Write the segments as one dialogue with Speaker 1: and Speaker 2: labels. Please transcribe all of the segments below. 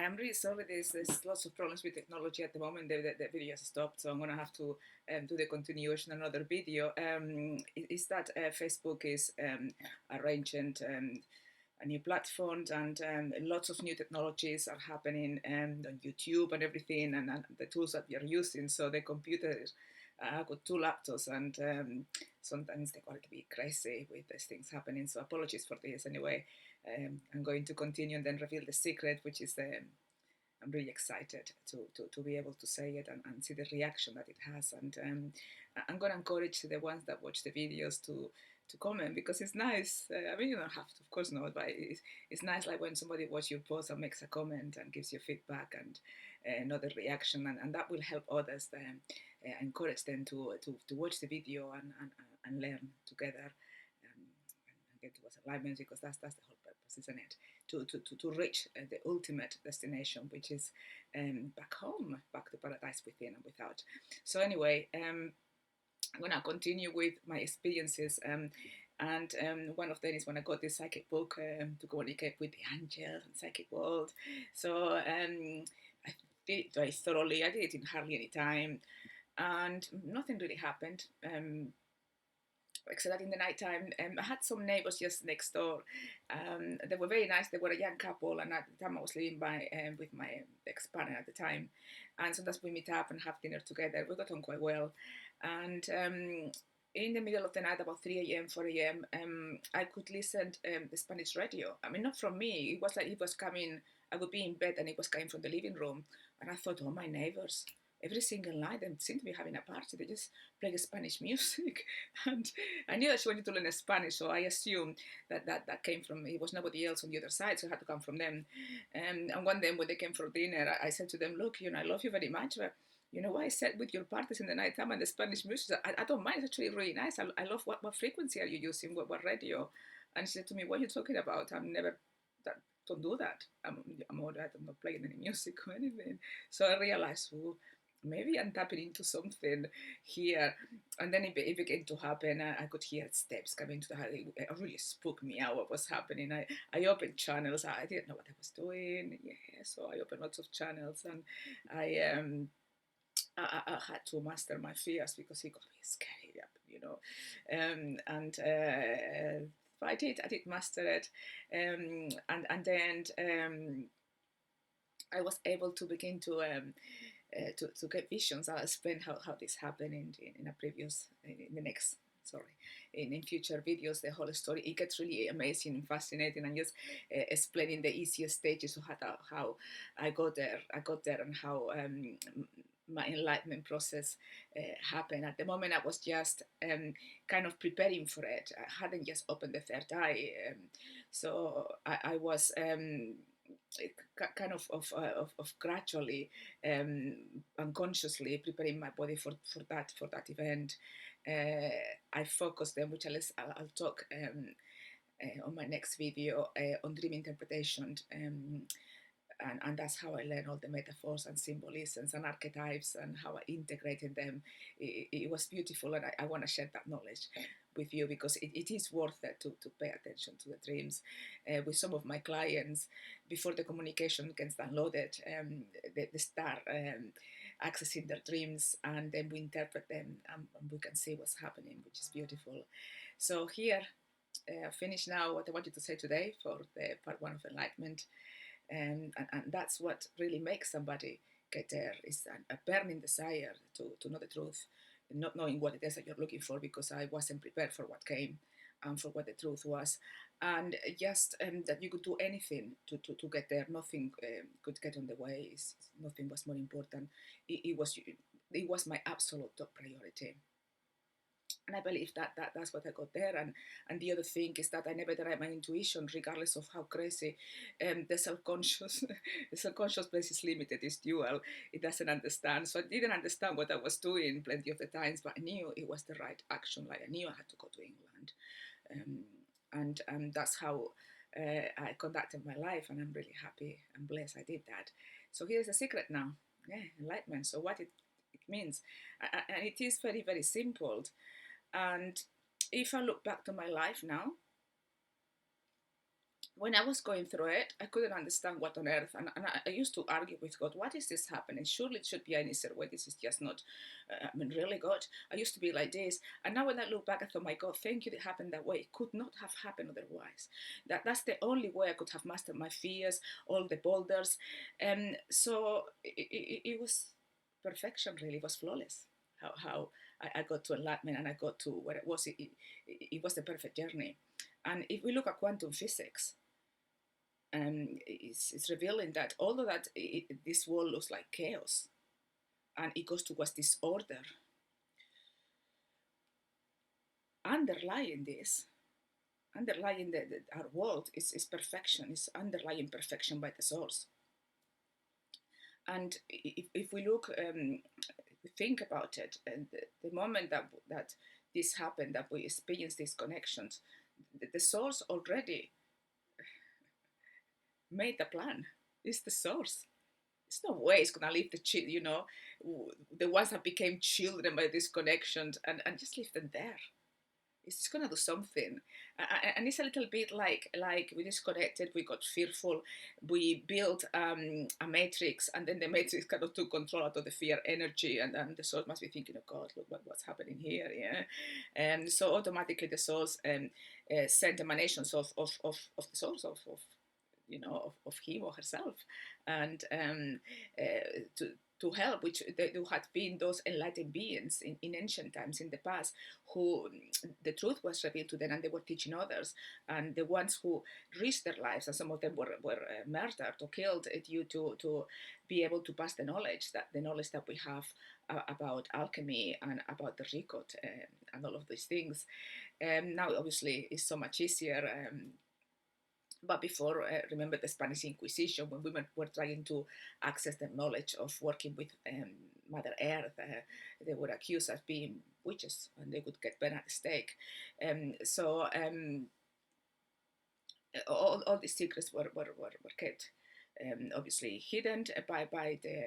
Speaker 1: I'm really sorry. There's lots of problems with technology at the moment. The video has stopped, so I'm gonna have to do the continuation another video. Is that Facebook is arranging a new platform, and lots of new technologies are happening on YouTube and everything, and the tools that we are using. So the computers. I've got two laptops, and sometimes they got to be crazy with these things happening. So apologies for this. Anyway, I'm going to continue and then reveal the secret, which is I'm really excited to be able to say it and see the reaction that it has. And I'm going to encourage the ones that watch the videos to comment, because it's nice. I mean, you don't have to, of course not, but it's nice, like when somebody watches your post and makes a comment and gives you feedback and another reaction, and that will help others then encourage them to watch the video and learn together and get towards alignment, because that's the whole purpose, isn't it? To reach the ultimate destination, which is back home, back to paradise within and without. So anyway, I'm going to continue with my experiences. And one of them is when I got this psychic book to communicate with the angels and psychic world. So I did it very thoroughly. I did it in hardly any time, and nothing really happened. Except that in the nighttime, I had some neighbors just next door. They were very nice. They were a young couple, and at the time I was living with my ex-partner at the time. And sometimes we meet up and have dinner together. We got on quite well. And in the middle of the night, about 3 a.m., 4 a.m., I could listen the Spanish radio. I mean, not from me. It was like it was coming. I would be in bed, and it was coming from the living room. And I thought, oh, my neighbors. Every single night, they seem to be having a party. They just play Spanish music, and I knew that she wanted to learn Spanish, so I assumed that came from. It was nobody else on the other side, so it had to come from them. And one day when they came for dinner, I said to them, "Look, I love you very much, but why I said with your parties in the night time and the Spanish music, I don't mind. It's actually really nice. I love what frequency are you using? What radio?" And she said to me, "What are you talking about? I'm never that." Don't do that. I'm not playing any music or anything. So I realized, maybe I'm tapping into something here. And then it began to happen. I could hear steps coming to the house. It really spooked me out what was happening. I opened channels. I didn't know what I was doing. Yeah, so I opened lots of channels, and I had to master my fears, because it got me scary, but I did master it, and then I was able to begin to get visions. I'll explain how this happened in a previous, in the next, sorry, in future videos, the whole story. It gets really amazing and fascinating, and just explaining the easiest stages of how I got there, and how my enlightenment process happened. At the moment, I was just kind of preparing for it. I hadn't just opened the third eye, so I was kind of gradually, unconsciously preparing my body for that event. I focused them, which I'll talk on my next video on dream interpretation. And that's how I learned all the metaphors and symbolisms and archetypes, and how I integrated them. It was beautiful, and I want to share that knowledge with you, because it is worth it to pay attention to the dreams. With some of my clients, before the communication gets downloaded, they start accessing their dreams, and then we interpret them, and we can see what's happening, which is beautiful. So here, I finish now what I wanted to say today for the part 1 of enlightenment. And that's what really makes somebody get there, is a burning desire to know the truth, not knowing what it is that you're looking for, because I wasn't prepared for what came and for what the truth was. And just that you could do anything to get there. Nothing could get on the way. Nothing was more important. It was my absolute top priority. And I believe that's what I got there. And the other thing is that I never denied my intuition, regardless of how crazy the self-conscious place is limited, is dual. It doesn't understand. So I didn't understand what I was doing plenty of the times, but I knew it was the right action. Like, I knew I had to go to England. And that's how I conducted my life, and I'm really happy and blessed I did that. So here's the secret now. Yeah, enlightenment. So what it means. And it is very, very simple. And if I look back to my life now, when I was going through it, I couldn't understand what on earth, and I used to argue with God, what is this happening? Surely it should be an easier way. This is just not, really, God. I used to be like this. And now when I look back, I thought, my God, thank you, it happened that way. It could not have happened otherwise. That's the only way I could have mastered my fears, all the boulders. And so it was perfection, really. It was flawless. How I got to enlightenment and I got to where it was. It was the perfect journey. And if we look at quantum physics, it's revealing that although that this world looks like chaos and it goes towards disorder, underlying this, underlying our world is perfection, is underlying perfection by the source. And if we look, we think about it, and the moment that this happened, that we experience these connections, the source already made the plan. It's the source. There's no way it's gonna leave the ones that became children by these connections and just leave them there. It's just gonna do something, and it's a little bit like we disconnected, we got fearful, we built a matrix, and then the matrix kind of took control out of the fear energy, and the soul must be thinking, oh God, look what's happening here, yeah, and so automatically the souls sent emanations of the souls of him or herself, and to help, which they who had been those enlightened beings in ancient times in the past, who the truth was revealed to them and they were teaching others, and the ones who risked their lives, and some of them were murdered or killed due to be able to pass the knowledge that we have about alchemy and about the record and all of these things. Now obviously it's so much easier. But before, remember the Spanish Inquisition, when women were trying to access the knowledge of working with Mother Earth, they were accused of being witches and they would get burned at the stake. All these secrets were kept obviously hidden by the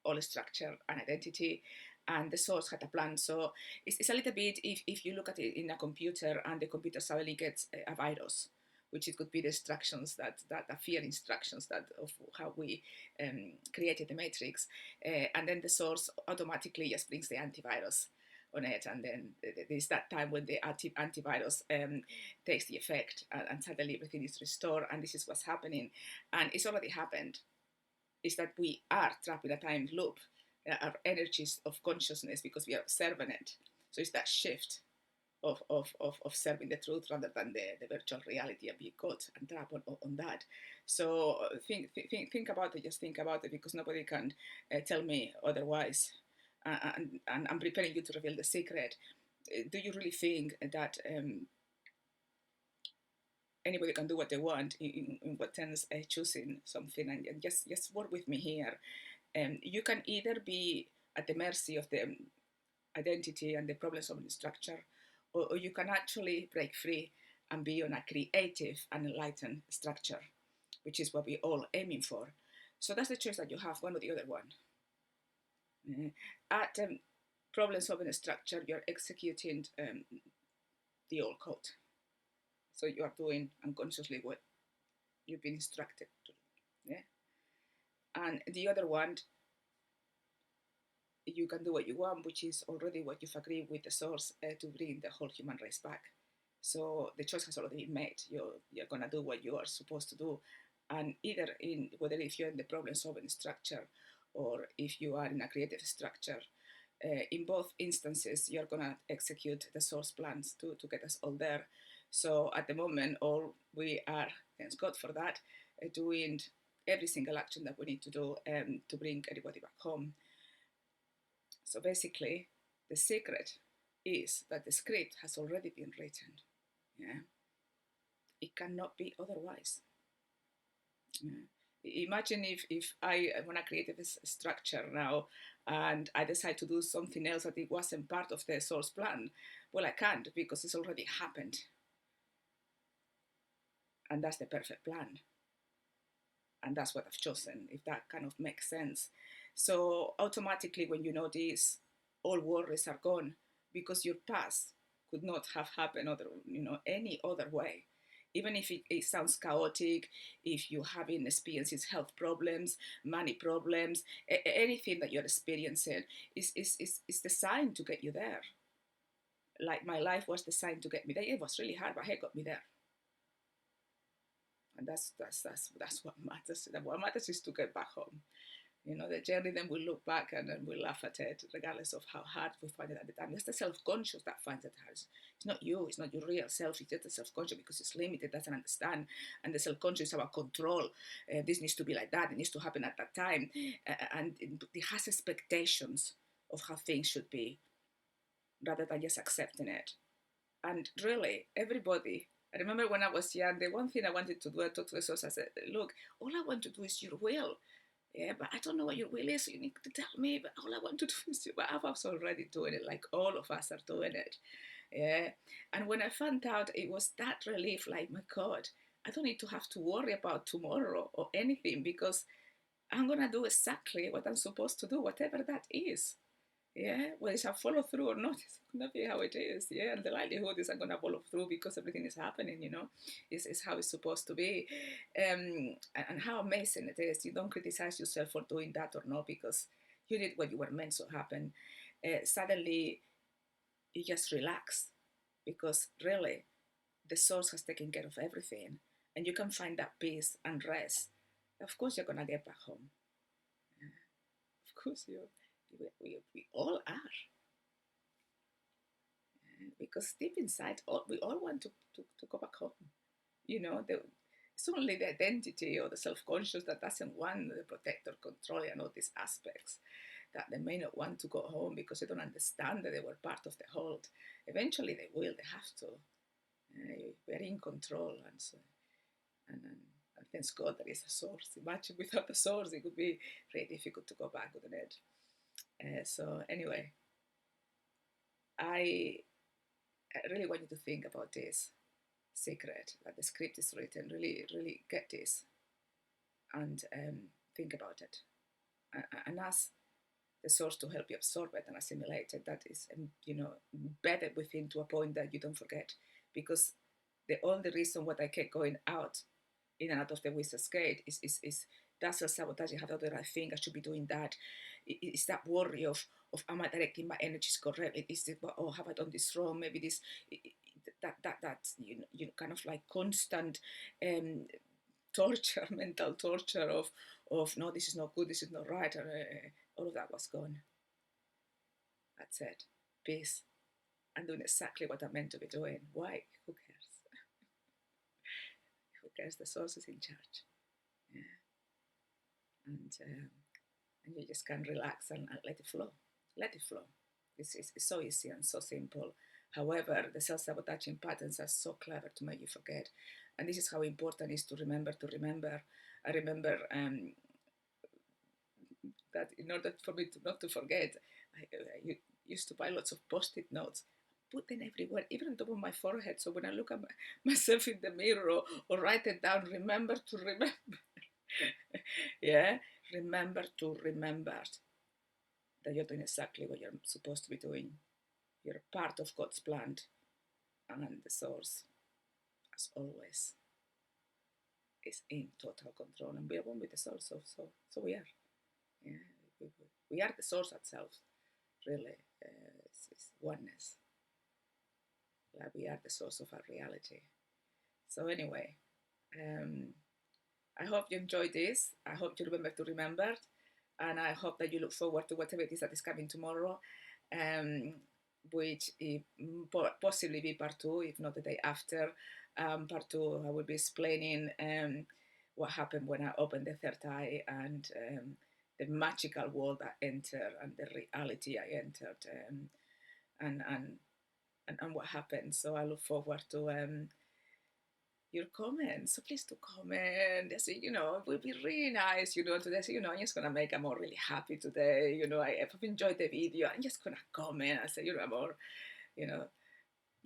Speaker 1: all structure and identity, and the source had a plan. So it's a little bit, if you look at it in a computer and the computer suddenly gets a virus, which it could be the instructions that fear instructions that of how we created the matrix, and then the source automatically just brings the antivirus on it, and then there's that time when the antivirus takes the effect, and suddenly everything is restored, and this is what's happening, and it's already happened. Is that we are trapped in a time loop, our energies of consciousness, because we are serving it. So it's that shift of serving the truth rather than the virtual reality and be caught and trapped on that. So think about it, just think about it, because nobody can tell me otherwise. And I'm preparing you to reveal the secret. Do you really think that anybody can do what they want in what terms choosing something? And just work with me here. You can either be at the mercy of the identity and the problem solving structure, or you can actually break free and be on a creative and enlightened structure, which is what we're all aiming for. So that's the choice that you have, one or the other one. At problem solving structure, you're executing the old code. So you are doing unconsciously what you've been instructed to do. Yeah. And the other one, you can do what you want, which is already what you've agreed with the source to bring the whole human race back. So the choice has already been made. You're gonna do what you are supposed to do, and either in whether if you're in the problem-solving structure or if you are in a creative structure, in both instances you're gonna execute the source plans to get us all there. So at the moment, all we are, thanks God for that, doing every single action that we need to do to bring everybody back home. So basically, the secret is that the script has already been written. Yeah, it cannot be otherwise. Yeah. Imagine if I want to create a structure now and I decide to do something else that it wasn't part of the source plan. Well, I can't, because it's already happened. And that's the perfect plan. And that's what I've chosen, if that kind of makes sense. So automatically, when you know this, all worries are gone, because your past could not have happened any other way. Even if it sounds chaotic, if you're having experiences, health problems, money problems, anything that you're experiencing is designed to get you there. Like my life was designed to get me there. It was really hard, but it got me there. And that's what matters. What matters is to get back home. You know, the journey, then we look back and then we laugh at it, regardless of how hard we find it at the time. It's the self-conscious that finds it hard. It's not you, it's not your real self, it's just the self-conscious because it's limited, doesn't understand. And the self-conscious is about control. This needs to be like that, it needs to happen at that time. And it has expectations of how things should be, rather than just accepting it. And really, everybody, I remember when I was young, the one thing I wanted to do, I talked to the source, I said, look, all I want to do is your will. Yeah, but I don't know what your will is, so you need to tell me, but all I want to do is you. But I was already doing it, like all of us are doing it. Yeah. And when I found out, it was that relief, like, my God, I don't need to have to worry about tomorrow or anything because I'm going to do exactly what I'm supposed to do, whatever that is. Yeah, whether it's a follow through or not, it's gonna be how it is. Yeah, and the likelihood is I'm gonna follow through because everything is happening. You know, is how it's supposed to be, and how amazing it is. You don't criticize yourself for doing that or not because you did what you were meant to happen. Suddenly, you just relax because really, the source has taken care of everything, and you can find that peace and rest. Of course, you're gonna get back home. Of course, we all are. Because deep inside, we all want to go back home. You know, it's only the identity or the self-conscious that doesn't want the protector, control, and all these aspects that they may not want to go home because they don't understand that they were part of the whole. Eventually, they will. They have to. We're in control, and so and thanks God there is a source. Imagine without the source, it would be very difficult to go back, wouldn't it? So anyway, I I really want you to think about this secret that the script is written. Really, really get this and think about it and ask the source to help you absorb it and assimilate it. That is, embedded within to a point that you don't forget. Because the only reason what I kept going out in and out of the wizard's gate is that self-sabotage. You have to do the right thing. I should be doing that. It's that worry of am I directing my energies correctly? Is it, oh, have I done this wrong? Maybe this that kind of like constant torture, mental torture of no, this is not good, this is not right, and all of that was gone. That's it. Peace. I'm doing exactly what I'm meant to be doing. Why? Who cares? Who cares? The source is in charge. Yeah. And you just can relax and let it flow. Let it flow. It's so easy and so simple. However, the self-sabotaging patterns are so clever to make you forget. And this is how important it is to remember to remember. I remember that in order for me not to forget, I used to buy lots of post-it notes, put them everywhere, even on top of my forehead. So when I look at myself in the mirror or write it down, remember to remember. Yeah, remember to remember that you're doing exactly what you're supposed to be doing. You're part of God's plan, and the source, as always, is in total control. And we are one with the source, so we are. Yeah, we are the source itself, really. It's oneness. Like we are the source of our reality. So anyway, I hope you enjoyed this. I hope you remember to remember. And I hope that you look forward to whatever it is that is coming tomorrow, which possibly be part two, if not the day after. Part two, I will be explaining what happened when I opened the third eye and the magical world I entered and the reality I entered and what happened. So I look forward to your comments. So please do comment. Just, it would be really nice, to say, I'm just going to make Amor really happy today. I've enjoyed the video. I'm just going to comment and say, Amor, I'm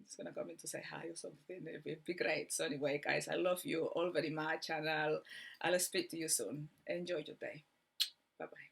Speaker 1: just going to comment to say hi or something. It'd be great. So anyway, guys, I love you all very much and I'll speak to you soon. Enjoy your day. Bye-bye.